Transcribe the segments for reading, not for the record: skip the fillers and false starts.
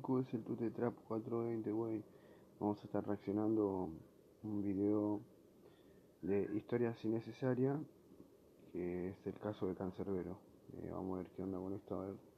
loco, es el Tute Trap 420, güey. Vamos a estar reaccionando un video de Historias Innecesarias, que es el caso de Cancerbero. Vamos a ver qué onda con esto, a ver.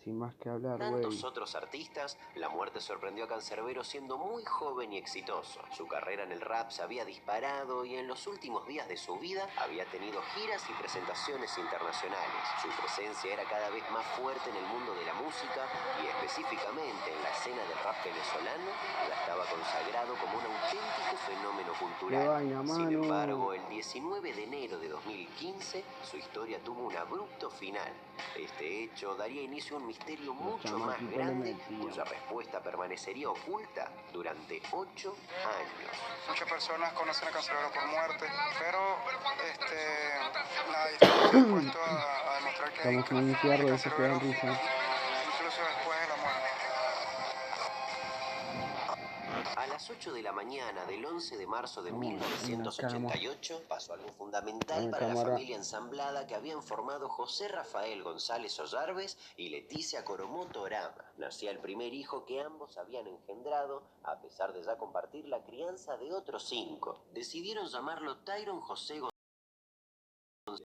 Sin más que hablar, güey. Tantos otros artistas, la muerte sorprendió a Cancerbero siendo muy joven y exitoso. Su carrera en el rap se había disparado y en los últimos días de su vida había tenido giras y presentaciones internacionales. Su presencia era cada vez más fuerte en el mundo de la música y específicamente en la escena del rap venezolano, ya estaba consagrado como un auténtico fenómeno cultural. ¡Qué vaina, Sin mano! embargo, el 19 de enero de 2015, su historia tuvo un abrupto final. Este hecho daría inicio a un misterio mucho más grande, cuya respuesta permanecería oculta durante 8 años. Muchas personas conocen a Cancerbero por muerte, pero estamos dispuestos a demostrar que estamos con un cierre de esos que dan risa. Incluso después de la muerte. A las 8 de la mañana del 11 de marzo de 1988 pasó algo fundamental para la familia ensamblada que habían formado José Rafael González Ollarves y Leticia Coromoto Orama. Nacía el primer hijo que ambos habían engendrado, a pesar de ya compartir la crianza de otros 5. Decidieron llamarlo Tyron José González.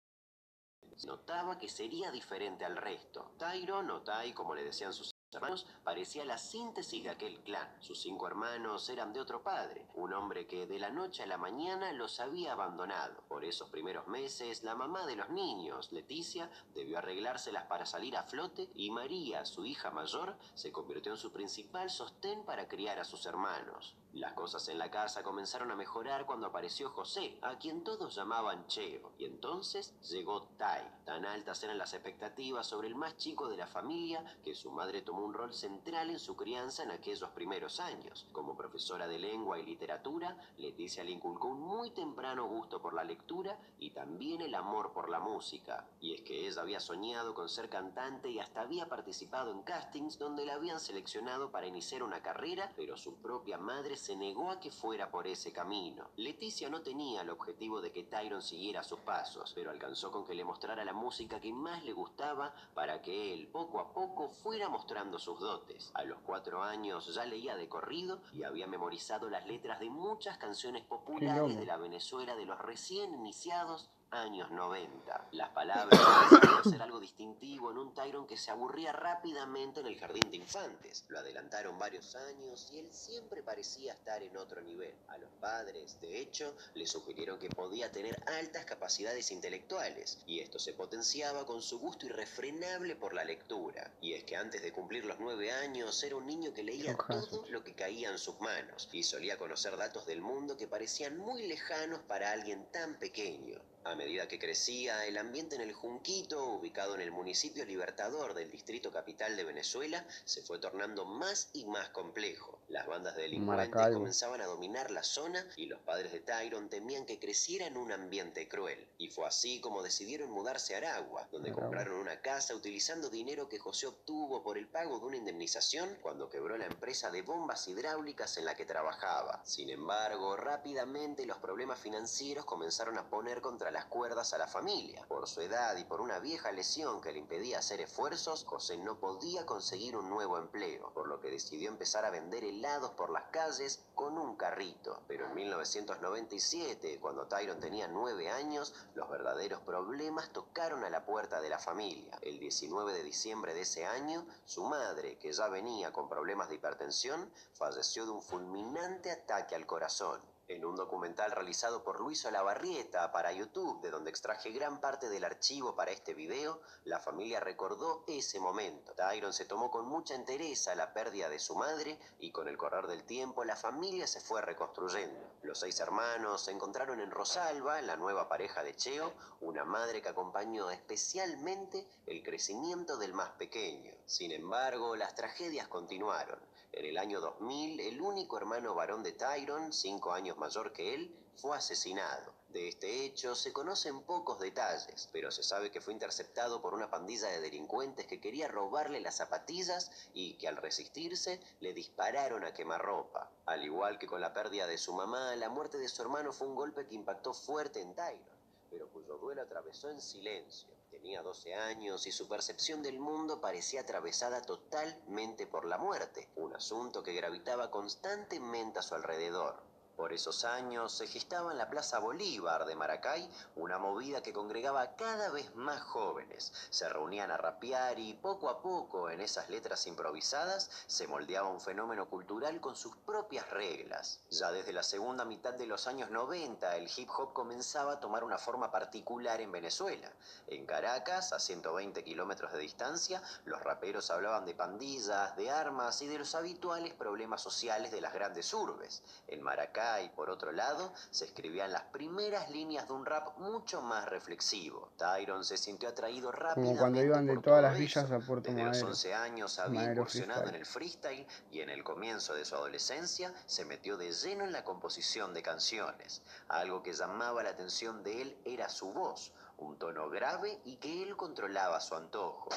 Se notaba que sería diferente al resto. Tyron, o Tai, como le decían sus hermanos, parecía la síntesis de aquel clan. Sus 5 hermanos eran de otro padre, un hombre que de la noche a la mañana los había abandonado. Por esos primeros meses, la mamá de los niños, Leticia, debió arreglárselas para salir a flote y María, su hija mayor, se convirtió en su principal sostén para criar a sus hermanos. Las cosas en la casa comenzaron a mejorar cuando apareció José, a quien todos llamaban Cheo, y entonces llegó Tai. Tan altas eran las expectativas sobre el más chico de la familia que su madre tomó un rol central en su crianza en aquellos primeros años. Como profesora de lengua y literatura, Leticia le inculcó un muy temprano gusto por la lectura y también el amor por la música. Y es que ella había soñado con ser cantante y hasta había participado en castings donde la habían seleccionado para iniciar una carrera, pero su propia madre se negó a que fuera por ese camino. Leticia no tenía el objetivo de que Tyron siguiera sus pasos, pero alcanzó con que le mostrara la música que más le gustaba para que él, poco a poco, fuera mostrando sus dotes. A los 4 años ya leía de corrido y había memorizado las letras de muchas canciones populares de la Venezuela de los recién iniciados años 90. Las palabras parecían ser algo distintivo en un Tyron que se aburría rápidamente en el jardín de infantes. Lo adelantaron varios años y él siempre parecía estar en otro nivel. A los padres, de hecho, le sugirieron que podía tener altas capacidades intelectuales, y esto se potenciaba con su gusto irrefrenable por la lectura. Y es que antes de cumplir los 9 años era un niño que leía todo lo que caía en sus manos y solía conocer datos del mundo que parecían muy lejanos para alguien tan pequeño. A medida que crecía, el ambiente en el Junquito, ubicado en el municipio Libertador del distrito capital de Venezuela, se fue tornando más y más complejo. Las bandas de delincuentes comenzaban a dominar la zona y los padres de Tyron temían que creciera en un ambiente cruel. Y fue así como decidieron mudarse a Aragua, donde compraron una casa utilizando dinero que José obtuvo por el pago de una indemnización cuando quebró la empresa de bombas hidráulicas en la que trabajaba. Sin embargo, rápidamente los problemas financieros comenzaron a poner contra las cuerdas a la familia. Por su edad y por una vieja lesión que le impedía hacer esfuerzos, José no podía conseguir un nuevo empleo, por lo que decidió empezar a vender helados por las calles con un carrito. Pero en 1997, cuando Tyron tenía 9 años, los verdaderos problemas tocaron a la puerta de la familia. El 19 de diciembre de ese año, su madre, que ya venía con problemas de hipertensión, falleció de un fulminante ataque al corazón. En un documental realizado por Luis Olavarrieta para YouTube, de donde extraje gran parte del archivo para este video, la familia recordó ese momento. Tyron se tomó con mucha entereza la pérdida de su madre y con el correr del tiempo la familia se fue reconstruyendo. Los 6 hermanos se encontraron en Rosalba, la nueva pareja de Cheo, una madre que acompañó especialmente el crecimiento del más pequeño. Sin embargo, las tragedias continuaron. En el año 2000, el único hermano varón de Tyron, 5 años mayor que él, fue asesinado. De este hecho se conocen pocos detalles, pero se sabe que fue interceptado por una pandilla de delincuentes que quería robarle las zapatillas y que al resistirse le dispararon a quemarropa. Al igual que con la pérdida de su mamá, la muerte de su hermano fue un golpe que impactó fuerte en Tyron, pero cuyo duelo atravesó en silencio. Tenía 12 años y su percepción del mundo parecía atravesada totalmente por la muerte, un asunto que gravitaba constantemente a su alrededor. Por esos años se gestaba en la Plaza Bolívar de Maracay una movida que congregaba a cada vez más jóvenes. Se reunían a rapear y poco a poco en esas letras improvisadas se moldeaba un fenómeno cultural con sus propias reglas. Ya desde la segunda mitad de los años 90 el hip hop comenzaba a tomar una forma particular en Venezuela. En Caracas, a 120 kilómetros de distancia, los raperos hablaban de pandillas, de armas y de los habituales problemas sociales de las grandes urbes. En Maracay, y por otro lado, se escribían las primeras líneas de un rap mucho más reflexivo. Tyron se sintió atraído rápidamente Como cuando iban de por todas todo las villas eso. a Puerto Desde los Madero. 11 años había Madero incursionado en Freestyle. el freestyle y en el comienzo de su adolescencia se metió de lleno en la composición de canciones. Algo que llamaba la atención de él era su voz, un tono grave y que él controlaba a su antojo.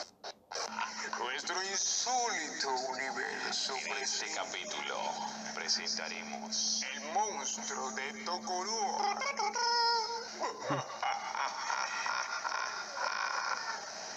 Nuestro insólito universo. En este capítulo presentaremos El monstruo de Tocoró.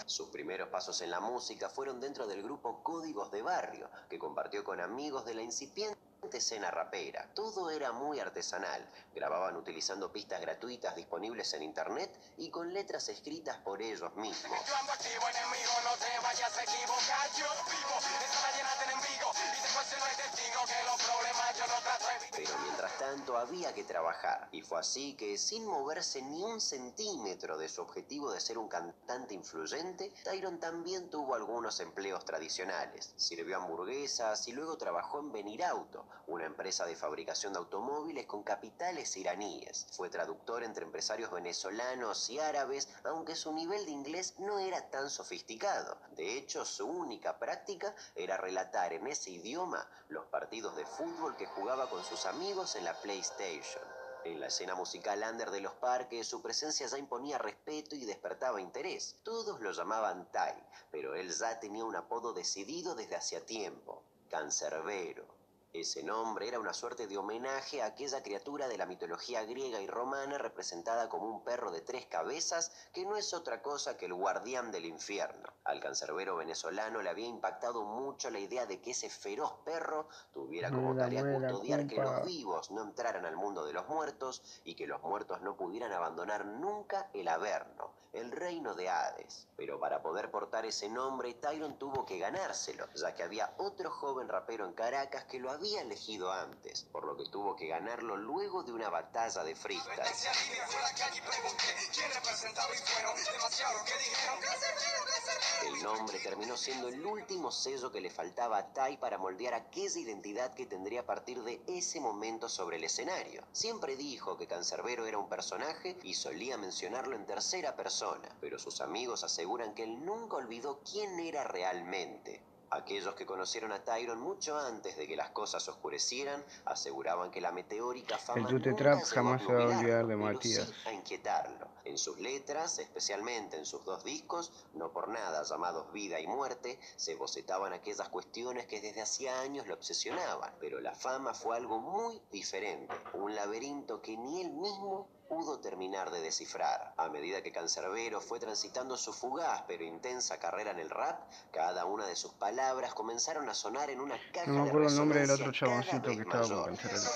Sus primeros pasos en la música fueron dentro del grupo Códigos de Barrio, que compartió con amigos de la incipiente escena rapera. Todo era muy artesanal. Grababan utilizando pistas gratuitas disponibles en internet y con letras escritas por ellos mismos. Yo ando activo, enemigo, no te vayas a equivocar. Yo vivo, esta llena de enemigos y después no hay testigo que los problemas yo no trato de evitar. Pero mientras tanto había que trabajar. Y fue así que, sin moverse ni un centímetro de su objetivo de ser un cantante influyente, Tyron también tuvo algunos empleos tradicionales. Sirvió hamburguesas y luego trabajó en Benirauto, una empresa de fabricación de automóviles con capitales iraníes. Fue traductor entre empresarios venezolanos y árabes, aunque su nivel de inglés no era tan sofisticado. De hecho, su única práctica era relatar en ese idioma los partidos de fútbol que jugaba con sus amigos en la PlayStation. En la escena musical under de los parques, su presencia ya imponía respeto y despertaba interés. Todos lo llamaban Ty, pero él ya tenía un apodo decidido desde hacía tiempo: Cancerbero. Ese nombre era una suerte de homenaje a aquella criatura de la mitología griega y romana representada como un perro de 3 cabezas que no es otra cosa que el guardián del infierno. Al cancerbero venezolano le había impactado mucho la idea de que ese feroz perro tuviera como tarea custodiar que los vivos no entraran al mundo de los muertos y que los muertos no pudieran abandonar nunca el Averno, el reino de Hades. Pero para poder portar ese nombre, Tyron tuvo que ganárselo, ya que había otro joven rapero en Caracas que lo había elegido antes, por lo que tuvo que ganarlo luego de una batalla de freestyle. El nombre terminó siendo el último sello que le faltaba a Ty para moldear aquella identidad que tendría a partir de ese momento sobre el escenario. Siempre dijo que Cancerbero era un personaje y solía mencionarlo en tercera persona, pero sus amigos aseguran que él nunca olvidó quién era realmente. Aquellos que conocieron a Tyron mucho antes de que las cosas oscurecieran aseguraban que la meteórica fama El Tute nunca Trap llegó jamás a se va a olvidar obnubilarlo, de pero Matías. sí a inquietarlo. En sus letras, especialmente en sus 2 discos, no por nada llamados Vida y Muerte, se bocetaban aquellas cuestiones que desde hacía años lo obsesionaban. Pero la fama fue algo muy diferente, un laberinto que ni él mismo pudo terminar de descifrar. A medida que Cancerbero fue transitando su fugaz pero intensa carrera en el rap, cada una de sus palabras comenzaron a sonar en una caja No me de acuerdo el nombre del resonancia otro cada chaboncito vez que estaba con mayor. Cancerbero.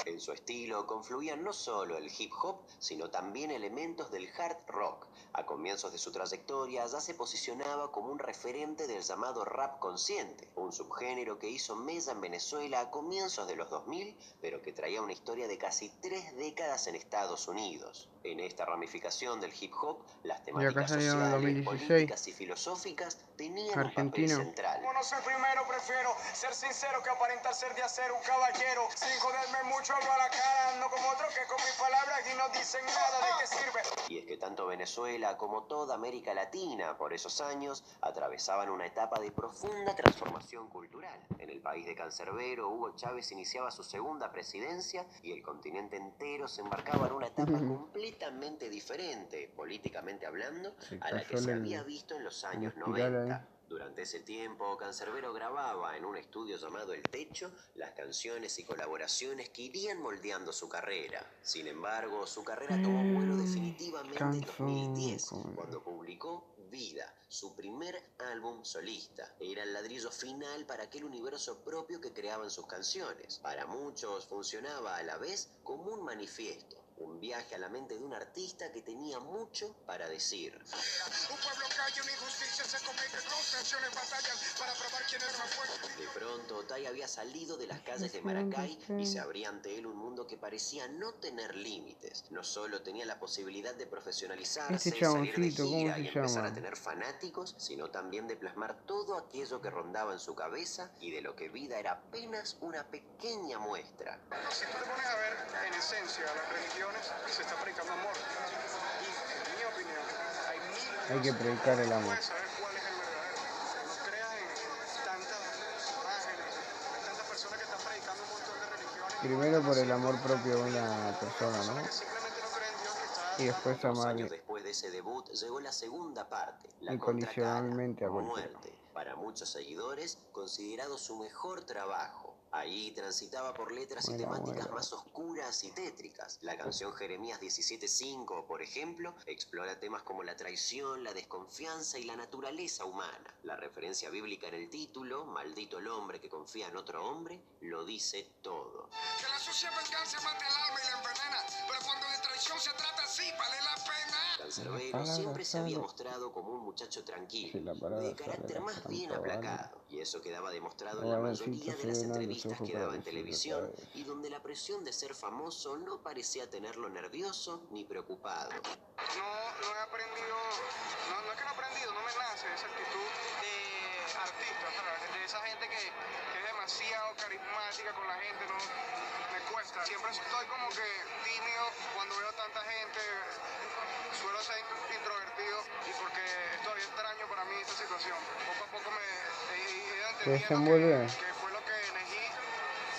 En su estilo confluían no solo el hip hop, sino también elementos del hard rock. A comienzos de su trayectoria ya se posicionaba como un referente del llamado rap consciente, un subgénero que hizo mella en Venezuela a comienzos de los 2000, pero que traía una historia de casi 3 décadas en Estados Unidos. En esta ramificación del hip hop, las temáticas salió en el sociales, 2016. políticas y filosóficas tenían un papel Argentino. central. Como no soy primero, prefiero ser sincero que aparentar ser de acero, un caballero. Sin joderme mucho, hablo a la cara, no como otro que con mis palabras y no dicen nada de qué sirve. Y es que tanto Venezuela como toda América Latina, por esos años, atravesaban una etapa de profunda transformación cultural. En el país de Cancerbero, Hugo Chávez iniciaba su segunda presidencia y el continente entero se embarcaba en una etapa completamente diferente, políticamente hablando, a la que se había visto en los años 90. Durante ese tiempo, Cancerbero grababa en un estudio llamado El Techo las canciones y colaboraciones que irían moldeando su carrera. Sin embargo, su carrera tomó vuelo definitivamente en 2010, cuando publicó Vida, su primer álbum solista. Era el ladrillo final para aquel universo propio que creaban sus canciones. Para muchos funcionaba a la vez como un manifiesto. Un viaje a la mente de un artista que tenía mucho para decir. Un pueblo calla, una injusticia se comete, dos naciones batallan para probar quién es más fuerte. De pronto, Tai había salido de las calles de Maracay y se abría ante él un mundo que parecía no tener límites. No solo tenía la posibilidad de profesionalizarse, salir de gira y empezar a tener fanáticos, sino también de plasmar todo aquello que rondaba en su cabeza y de lo que Vida era apenas una pequeña muestra. Si tú te pones a ver, en esencia, las religiones, se está predicando amor. Y, en mi opinión, Hay que predicar el amor. puedes saber cuál es el verdadero. No creas en tantas imágenes, hay tantas personas que están predicando un montón de religiones. Primero por el amor propio de una persona, ¿no? Que simplemente no creen en Dios, que está Y después Dos amar años después de ese debut llegó la segunda parte, la incondicionalmente a cualquiera. Muerte. Para muchos seguidores, considerado su mejor trabajo. Ahí transitaba por letras y temáticas más oscuras y tétricas. La canción Jeremías 17:5, por ejemplo, explora temas como la traición, la desconfianza y la naturaleza humana. La referencia bíblica en el título, maldito el hombre que confía en otro hombre, lo dice todo. Que la sucia venganza mate el alma y la envenena, pero cuando de traición se trata, sí, vale la pena. Cancerbero siempre se había mostrado como un muchacho tranquilo, de carácter más bien aplacado, y eso quedaba demostrado en la mayoría de las entrevistas que daba en televisión y donde la presión de ser famoso no parecía tenerlo nervioso ni preocupado. No he aprendido, no es que no he aprendido, no me nace esa actitud de artista, ¿sabes? De esa gente que es demasiado carismática con la gente, no me cuesta. Siempre estoy como que tímido cuando veo tanta gente, suelo ser introvertido y porque es todavía extraño para mí esta situación. Poco a poco me he ido entendiendo que fue lo que elegí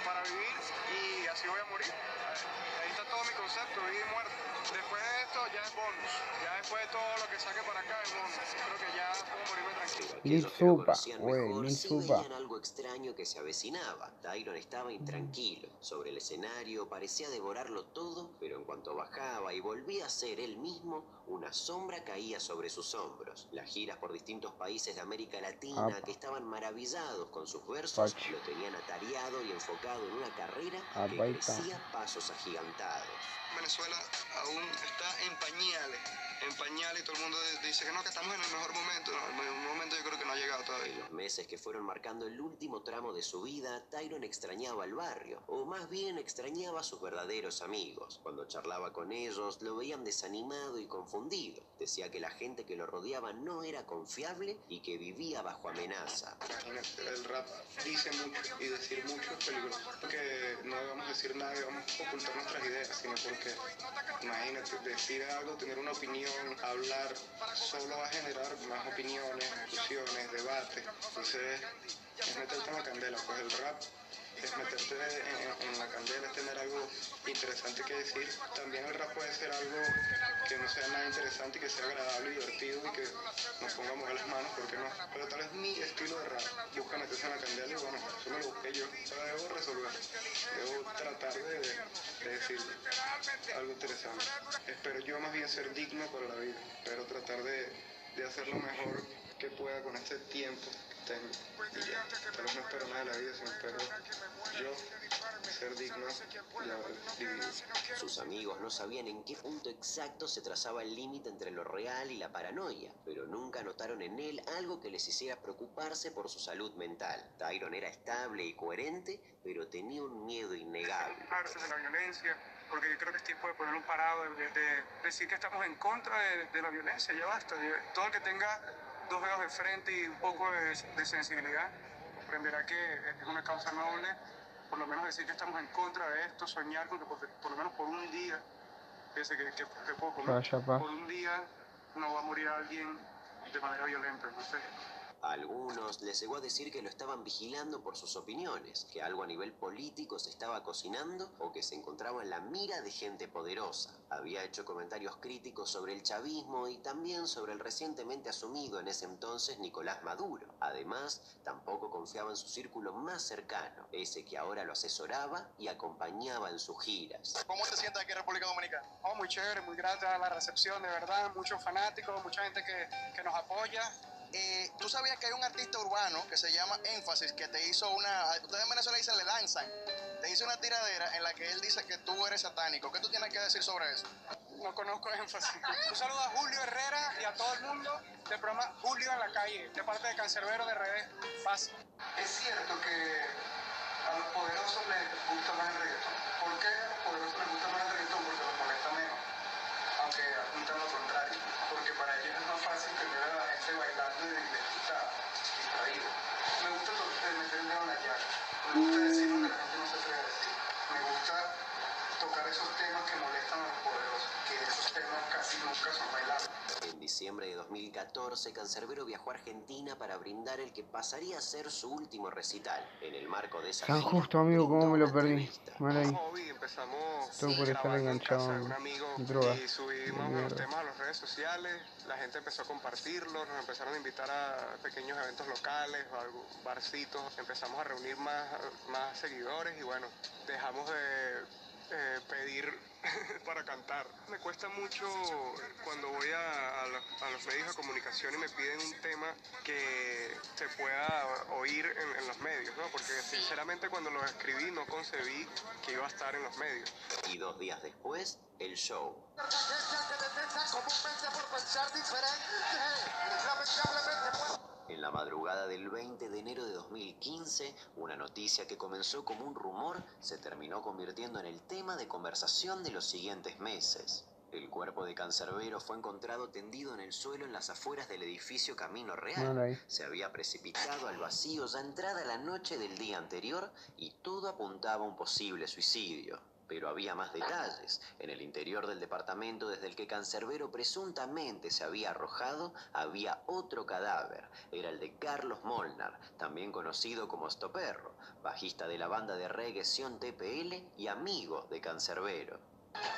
para vivir y así voy a morir. Ahí está todo mi concepto, vida y muerte. Después de esto ya es bonus. Ya después de todo lo que saque para acá es bonus. Creo que ya puedo morirme tranquilo. Aquellos que lo conocían mejor sí veían algo extraño que se avecinaba. Tyron estaba intranquilo. Sobre el escenario parecía devorarlo todo, pero en cuanto bajaba y volvía a ser él mismo, una sombra caía sobre sus hombros. Las giras por distintos países de América Latina, que estaban maravillados con sus versos, lo tenían atareado y enfocado en una carrera que crecía a pasos agigantados. Venezuela aún está en pañales y todo el mundo dice que estamos en el mejor momento. No, el mejor momento yo creo que no ha llegado todavía. En los meses que fueron marcando el último tramo de su vida, Tyron extrañaba el barrio, o más bien extrañaba a sus verdaderos amigos. Cuando charlaba con ellos, lo veían desanimado y confundido. Decía que la gente que lo rodeaba no era confiable y que vivía bajo amenaza. El rap dice mucho y decir mucho es peligroso. Porque no debemos decir nada, debemos ocultar nuestras ideas, sino porque, imagínate, decir algo, tener una opinión, hablar, solo va a generar más opiniones, discusiones, debates. Entonces, es meterte en la candela, pues el rap es meterte en la candela, es tener algo interesante que decir. También el rap puede ser algo que no sea nada interesante y que sea agradable y divertido y que nos pongamos a las manos, ¿por qué no? Pero tal vez mi estilo de rap busca meterse en la candela y bueno, eso me lo busqué yo. Pero debo resolver, debo tratar de decir algo interesante. Espero yo más bien ser digno para la vida, pero tratar de hacer lo mejor que pueda con este tiempo que tengo. Y ya, tal vez no espero nada de la vida, sino espero yo ser digno y haber vivido. Sus amigos no sabían en qué punto exacto se trazaba el límite entre lo real y la paranoia, pero nunca notaron en él algo que les hiciera preocuparse por su salud mental. Tyron era estable y coherente, pero tenía un miedo innegable. De la violencia, porque yo creo que es tiempo de poner un parado, de decir que estamos en contra de la violencia, ya basta. Todo el que tenga dos dedos de frente y un poco de sensibilidad comprenderá que es una causa noble, por lo menos decir que estamos en contra de esto, soñar con que por lo menos por un día, fíjese que poco, ¿no? Por un día no va a morir alguien de manera violenta, no sé. A algunos les llegó a decir que lo estaban vigilando por sus opiniones, que algo a nivel político se estaba cocinando o que se encontraba en la mira de gente poderosa. Había hecho comentarios críticos sobre el chavismo y también sobre el recientemente asumido en ese entonces Nicolás Maduro. Además, tampoco confiaba en su círculo más cercano, ese que ahora lo asesoraba y acompañaba en sus giras. ¿Cómo te sientes aquí en República Dominicana? Oh, muy chévere, muy grata a la recepción, de verdad, muchos fanáticos, mucha gente que nos apoya. ¿Tú sabías que hay un artista urbano que se llama Énfasis que te hizo ustedes en Venezuela dicen le lanzan, te hizo una tiradera en la que él dice que tú eres satánico? ¿Qué tú tienes que decir sobre eso? No conozco Énfasis. Un saludo a Julio Herrera y a todo el mundo del programa Julio en la Calle, de parte de Cancerbero de RD. Paz. Es cierto que a los poderosos les gusta más el reggaetón. ¿Por qué a los poderosos les gusta más el reggaetón? Porque los molesta menos, aunque apuntan lo contrario. Porque para ellos es más fácil tener a la gente bailando y distraído. Me gusta meter el dedo en la llaga. Me gusta decir lo que la gente no se atreve a decir. Me gusta tocar esos temas que molestan a los poderosos, que esos temas casi nunca son bailables. En diciembre de 2014, Cancerbero viajó a Argentina para brindar el que pasaría a ser su último recital. En el marco de esa San gira, Justo, amigo, cómo me lo perdí. entrevista. Mal ahí. Hobby, empezamos Todo por estar enganchado un amigo en drogas. y subimos los temas a las redes sociales, la gente empezó a compartirlos, nos empezaron a invitar a pequeños eventos locales, a algún barcitos, empezamos a reunir más seguidores y bueno, dejamos de pedir para cantar. Me cuesta mucho cuando voy a los medios de comunicación y me piden un tema que se pueda oír en los medios, ¿no? Porque sinceramente cuando lo escribí no concebí que iba a estar en los medios. Y 2 días después, el show. En la madrugada del 20 de enero de 2015, una noticia que comenzó como un rumor se terminó convirtiendo en el tema de conversación de los siguientes meses. El cuerpo de Cancerbero fue encontrado tendido en el suelo en las afueras del edificio Camino Real. Se había precipitado al vacío ya entrada la noche del día anterior y todo apuntaba a un posible suicidio. Pero había más detalles. En el interior del departamento desde el que Cancerbero presuntamente se había arrojado, había otro cadáver. Era el de Carlos Molnar, también conocido como Stoperro, bajista de la banda de reggae Sion TPL y amigo de Cancerbero.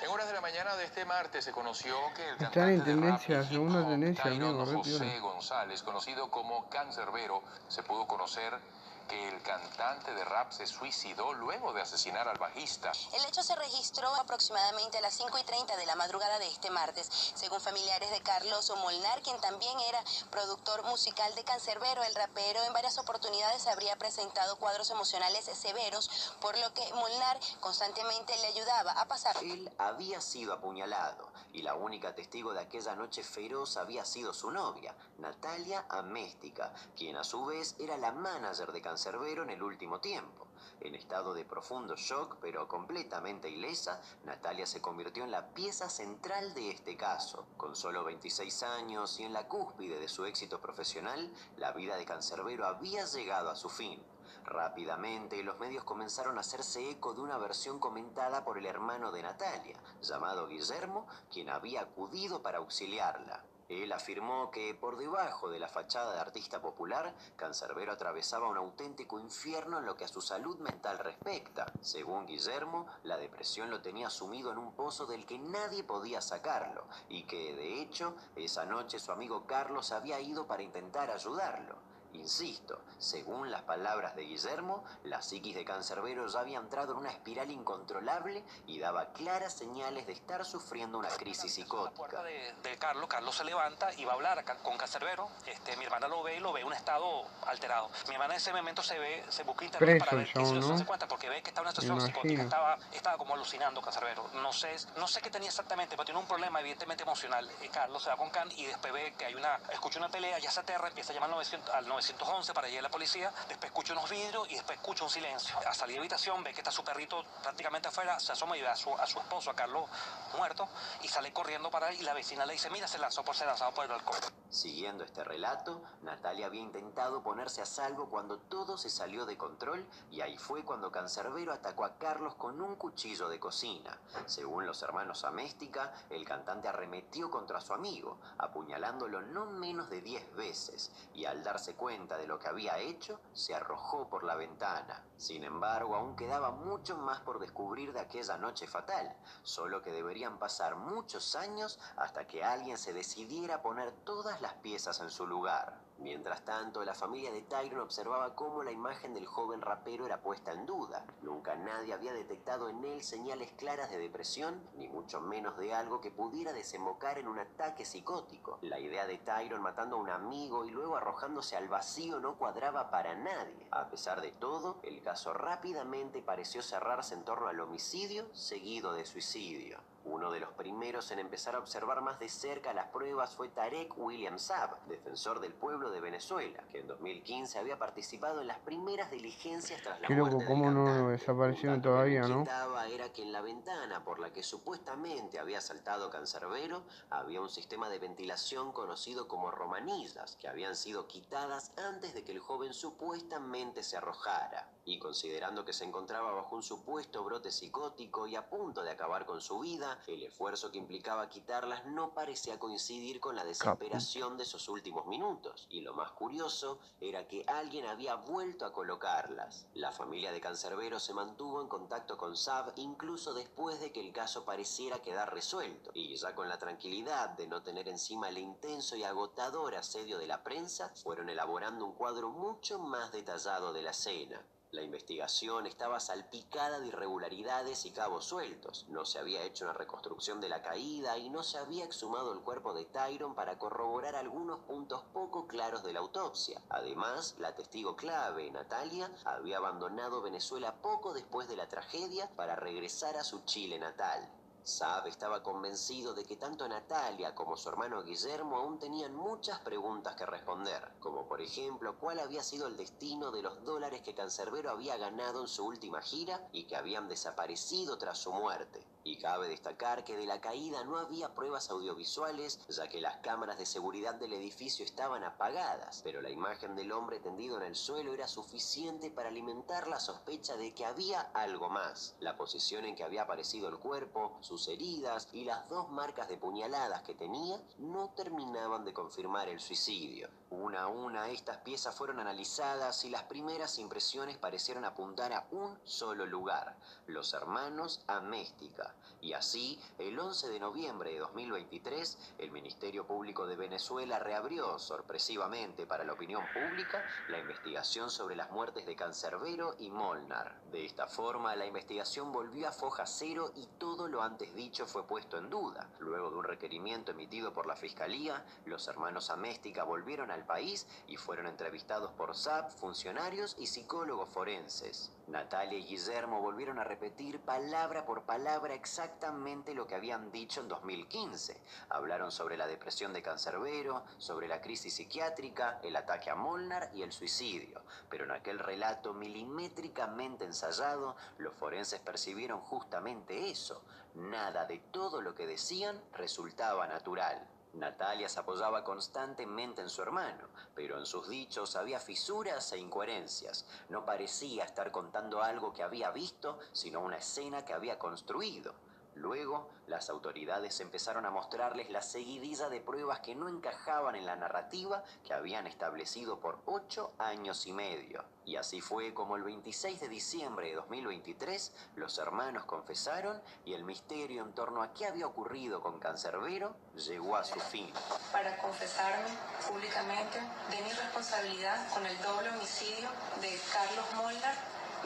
En horas de la mañana de este martes se conoció que el Están en cantante de tendencia, rap y segunda hip hop, tendencia, amigo, Tyron José repito. González, conocido como Cancerbero, se pudo conocer que el cantante de rap se suicidó luego de asesinar al bajista. El hecho se registró aproximadamente a las 5:30 de la madrugada de este martes. Según familiares de Carlos Molnar, quien también era productor musical de Cancerbero, el rapero en varias oportunidades habría presentado cuadros emocionales severos, por lo que Molnar constantemente le ayudaba a pasar. Él había sido apuñalado y la única testigo de aquella noche feroz había sido su novia, Natalia Améstica, quien a su vez era la manager de Cancerbero en el último tiempo. En estado de profundo shock, pero completamente ilesa, Natalia se convirtió en la pieza central de este caso. Con solo 26 años y en la cúspide de su éxito profesional, la vida de Cancerbero había llegado a su fin. Rápidamente, los medios comenzaron a hacerse eco de una versión comentada por el hermano de Natalia, llamado Guillermo, quien había acudido para auxiliarla. Él afirmó que por debajo de la fachada de artista popular, Cancerbero atravesaba un auténtico infierno en lo que a su salud mental respecta. Según Guillermo, la depresión lo tenía sumido en un pozo del que nadie podía sacarlo, y que, de hecho, esa noche su amigo Carlos había ido para intentar ayudarlo. Insisto, según las palabras de Guillermo, la psiquis de Cancerbero ya había entrado en una espiral incontrolable y daba claras señales de estar sufriendo una crisis psicótica. La puerta de Carlos se levanta y va a hablar con Cancerbero. Mi hermana lo ve en un estado alterado. Mi hermana en ese momento se busca internet para ver qué situación se cuenta, porque ve que está en una situación psicótica. Estaba como alucinando Cancerbero. No sé qué tenía exactamente, pero tiene un problema evidentemente emocional. Carlos se va con Can y después ve que escucha una pelea, ya se aterra, empieza a llamar al 911 para llegar a la policía, después escucha unos vidrios y después escucha un silencio. A salir de habitación ve que está su perrito prácticamente afuera, se asoma y ve a su esposo, a Carlos, muerto, y sale corriendo para él y la vecina le dice, mira, se lanzó por el balcón. Siguiendo este relato, Natalia había intentado ponerse a salvo cuando todo se salió de control y ahí fue cuando Cancerbero atacó a Carlos con un cuchillo de cocina. Según los hermanos Améstica, el cantante arremetió contra su amigo, apuñalándolo no menos de 10 veces y al darse cuenta de lo que había hecho, se arrojó por la ventana. Sin embargo, aún quedaba mucho más por descubrir de aquella noche fatal, solo que deberían pasar muchos años hasta que alguien se decidiera a poner todas las piezas en su lugar. Mientras tanto, la familia de Tyron observaba cómo la imagen del joven rapero era puesta en duda. Nunca nadie había detectado en él señales claras de depresión, ni mucho menos de algo que pudiera desembocar en un ataque psicótico. La idea de Tyron matando a un amigo y luego arrojándose al vacío no cuadraba para nadie. A pesar de todo, el caso rápidamente pareció cerrarse en torno al homicidio seguido de suicidio. Uno de los primeros en empezar a observar más de cerca las pruebas fue Tarek William Saab, defensor del pueblo de Venezuela, que en 2015 había participado en las primeras diligencias tras la muerte del cantante. ¿Cómo no desaparecieron todavía, no? Lo que inquietaba era que en la ventana por la que supuestamente había saltado Cancerbero había un sistema de ventilación conocido como romanillas, que habían sido quitadas antes de que el joven supuestamente se arrojara. Y considerando que se encontraba bajo un supuesto brote psicótico y a punto de acabar con su vida, el esfuerzo que implicaba quitarlas no parecía coincidir con la desesperación de esos últimos minutos. Y lo más curioso era que alguien había vuelto a colocarlas. La familia de Cancerbero se mantuvo en contacto con Saab incluso después de que el caso pareciera quedar resuelto. Y ya con la tranquilidad de no tener encima el intenso y agotador asedio de la prensa, fueron elaborando un cuadro mucho más detallado de la escena. La investigación estaba salpicada de irregularidades y cabos sueltos. No se había hecho una reconstrucción de la caída y no se había exhumado el cuerpo de Tyron para corroborar algunos puntos poco claros de la autopsia. Además, la testigo clave, Natalia, había abandonado Venezuela poco después de la tragedia para regresar a su Chile natal. Saab estaba convencido de que tanto Natalia como su hermano Guillermo aún tenían muchas preguntas que responder, como por ejemplo cuál había sido el destino de los dólares que Cancerbero había ganado en su última gira y que habían desaparecido tras su muerte. Y cabe destacar que de la caída no había pruebas audiovisuales, ya que las cámaras de seguridad del edificio estaban apagadas, pero la imagen del hombre tendido en el suelo era suficiente para alimentar la sospecha de que había algo más. La posición en que había aparecido el cuerpo, sus heridas y las 2 marcas de puñaladas que tenía no terminaban de confirmar el suicidio. Una a una estas piezas fueron analizadas y las primeras impresiones parecieron apuntar a un solo lugar: los hermanos Améstica. Y así, el 11 de noviembre de 2023, el Ministerio Público de Venezuela reabrió sorpresivamente para la opinión pública la investigación sobre las muertes de Cancerbero y Molnar. De esta forma, la investigación volvió a foja cero y todo lo antes dicho fue puesto en duda. Luego de un requerimiento emitido por la Fiscalía, los hermanos Améstica volvieron al país y fueron entrevistados por Saab, funcionarios y psicólogos forenses. Natalia y Guillermo volvieron a repetir palabra por palabra exactamente lo que habían dicho en 2015. Hablaron sobre la depresión de Cancerbero, sobre la crisis psiquiátrica, el ataque a Molnar y el suicidio. Pero en aquel relato milimétricamente ensayado, los forenses percibieron justamente eso. Nada de todo lo que decían resultaba natural. Natalia se apoyaba constantemente en su hermano, pero en sus dichos había fisuras e incoherencias. No parecía estar contando algo que había visto, sino una escena que había construido. Luego, las autoridades empezaron a mostrarles la seguidilla de pruebas que no encajaban en la narrativa que habían establecido por 8 años y medio. Y así fue como el 26 de diciembre de 2023, los hermanos confesaron y el misterio en torno a qué había ocurrido con Cancerbero llegó a su fin. Para confesarme públicamente de mi responsabilidad con el doble homicidio de Carlos Molnar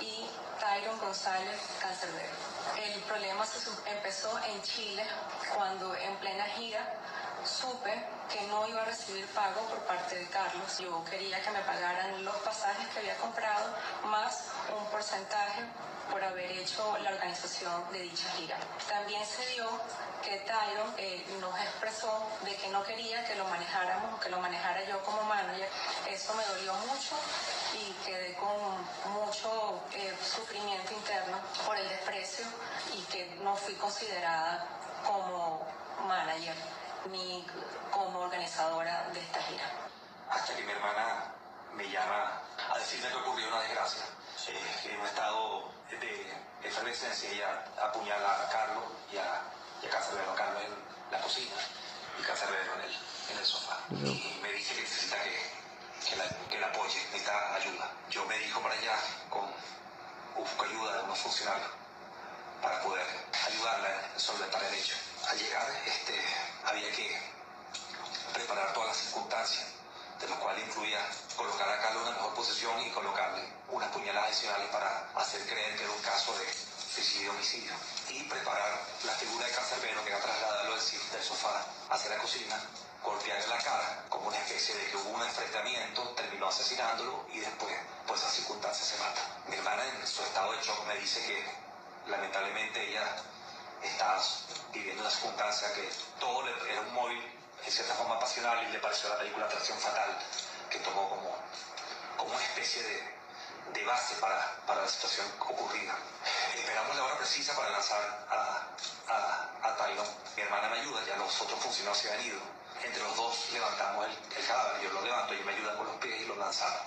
y Tyron González Cancerbero. El problema empezó en Chile cuando en plena gira supe que no iba a recibir pago por parte de Carlos. Yo quería que me pagaran los pasajes que había comprado más un porcentaje por haber hecho la organización de dicha gira. También se dio que Tyron nos expresó de que no quería que lo manejáramos, que lo manejara yo como manager. Eso me dolió mucho y quedé con mucho sufrimiento interno por el desprecio y que no fui considerada como manager. ni como organizadora de esta gira. Hasta que mi hermana me llama a decirme que ocurrió una desgracia. En un estado de efervescencia, ella apuñala a Carlos y a Cancerbero. Carlos en la cocina y Cancerbero en el sofá. Y me dice que necesita que la apoye, necesita ayuda. Yo me dirijo para allá busco ayuda de unos funcionarios para poder ayudarla a solventar el hecho. Al llegar, había que preparar todas las circunstancias, de lo cual incluía colocar a Carlos en una mejor posición y colocarle unas puñaladas adicionales para hacer creer que era un caso de suicidio-homicidio. Y preparar la figura de Cancerbero, que era trasladarlo del sofá hacia la cocina, golpearle la cara como una especie de que hubo un enfrentamiento, terminó asesinándolo y después, por esas circunstancias, se mata. Mi hermana, en su estado de shock, me dice que lamentablemente ella está viviendo una circunstancia que todo era un móvil en cierta forma pasional, y le pareció la película Atracción Fatal, que tomó como una especie de base para la situación ocurrida. Esperamos la hora precisa para lanzar a Tyron. Mi hermana me ayuda, ya los otros funcionarios se han ido. Entre los dos levantamos el cadáver, yo lo levanto, ella me ayuda con los pies y lo lanzamos.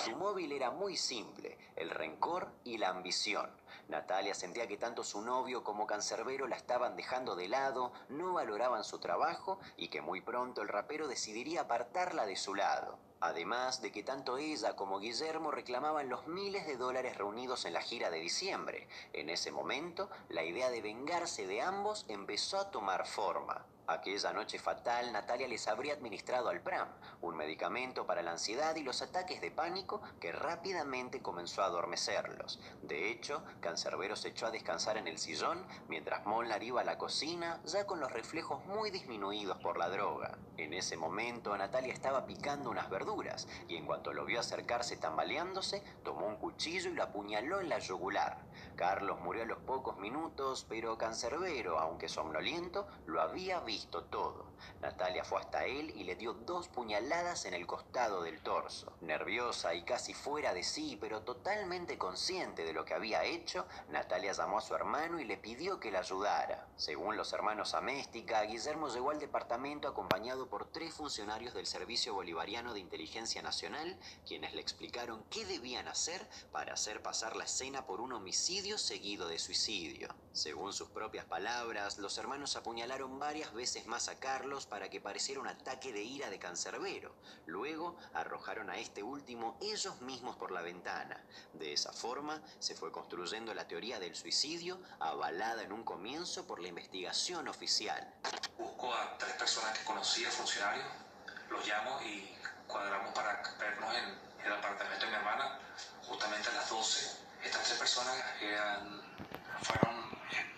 Su móvil era muy simple, el rencor y la ambición. Natalia sentía que tanto su novio como Cancerbero la estaban dejando de lado, no valoraban su trabajo y que muy pronto el rapero decidiría apartarla de su lado. Además de que tanto ella como Guillermo reclamaban los miles de dólares reunidos en la gira de diciembre. En ese momento, la idea de vengarse de ambos empezó a tomar forma. Aquella noche fatal, Natalia les habría administrado Alpram, un medicamento para la ansiedad y los ataques de pánico que rápidamente comenzó a adormecerlos. De hecho, Cancerbero se echó a descansar en el sillón mientras Molnar iba a la cocina, ya con los reflejos muy disminuidos por la droga. En ese momento, Natalia estaba picando unas verduras y en cuanto lo vio acercarse tambaleándose, tomó un cuchillo y lo apuñaló en la yugular. Carlos murió a los pocos minutos, pero Cancerbero, aunque somnoliento, lo había visto todo. Natalia fue hasta él y le dio 2 puñaladas en el costado del torso. Nerviosa y casi fuera de sí, pero totalmente consciente de lo que había hecho, Natalia llamó a su hermano y le pidió que la ayudara. Según los hermanos Améstica, Guillermo llegó al departamento acompañado por 3 funcionarios del Servicio Bolivariano de Inteligencia Nacional, quienes le explicaron qué debían hacer para hacer pasar la escena por un homicidio seguido de suicidio. Según sus propias palabras, los hermanos apuñalaron varias veces más a Carlos para que pareciera un ataque de ira de Cancerbero. Luego arrojaron a este último ellos mismos por la ventana. De esa forma se fue construyendo la teoría del suicidio, avalada en un comienzo por la investigación oficial. Busco a 3 personas que conocía, funcionarios, los llamo y cuadramos para vernos en el apartamento de mi hermana, justamente a las 12. Estas 3 personas fueron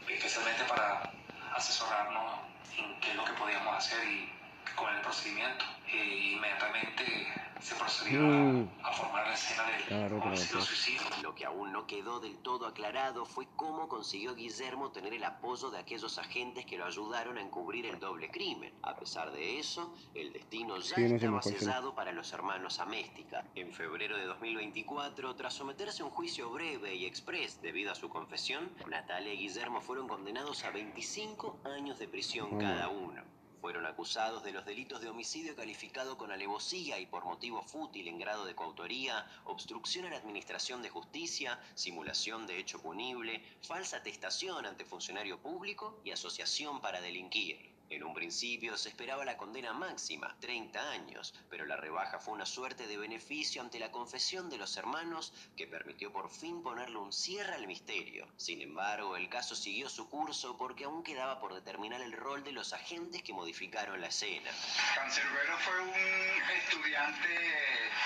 especialmente para asesorarnos en qué es lo que podíamos hacer y con el procedimiento. Inmediatamente se procedió a formar la escena del suicidio. Lo que aún no quedó del todo aclarado fue cómo consiguió Guillermo tener el apoyo de aquellos agentes que lo ayudaron a encubrir el doble crimen. A pesar de eso, el destino ya estaba sellado para los hermanos Améstica. En febrero de 2024, tras someterse a un juicio breve y express debido a su confesión, Natalia y Guillermo fueron condenados a 25 años de prisión cada uno. Fueron acusados de los delitos de homicidio calificado con alevosía y por motivo fútil en grado de coautoría, obstrucción a la administración de justicia, simulación de hecho punible, falsa atestación ante funcionario público y asociación para delinquir. En un principio se esperaba la condena máxima, 30 años, pero la rebaja fue una suerte de beneficio ante la confesión de los hermanos que permitió por fin ponerle un cierre al misterio. Sin embargo, el caso siguió su curso porque aún quedaba por determinar el rol de los agentes que modificaron la escena. Cancerbero fue un estudiante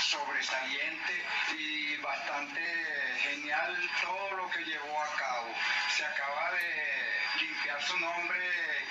sobresaliente y bastante genial todo lo que llevó a cabo. Se acaba de limpiar su nombre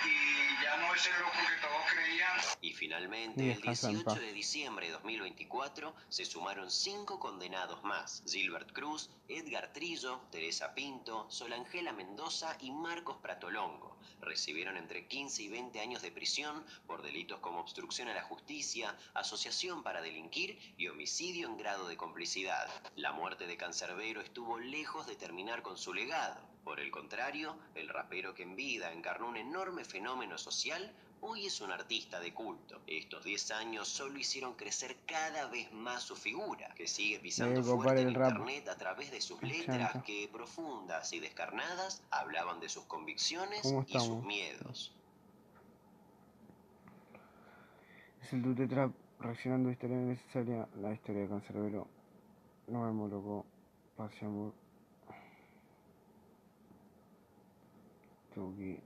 y ya no es el loco que todos creían. Y finalmente, el 18 de diciembre de 2024, se sumaron 5 condenados más: Gilbert Cruz, Edgar Trillo, Teresa Pinto, Solangela Mendoza y Marcos Pratolongo. Recibieron entre 15 y 20 años de prisión por delitos como obstrucción a la justicia, asociación para delinquir y homicidio en grado de complicidad. La muerte de Cancerbero estuvo lejos de terminar con su legado. Por el contrario, el rapero que en vida encarnó un enorme fenómeno social, hoy es un artista de culto. Estos 10 años solo hicieron crecer cada vez más su figura, que sigue pisando fuerte en internet a través de sus letras que, profundas y descarnadas, hablaban de sus convicciones y sus miedos. Es el Tute Trap reaccionando a Historia Necesaria, la historia de Cancerbero. Nos vemos, loco. Paz y amor. Tengo que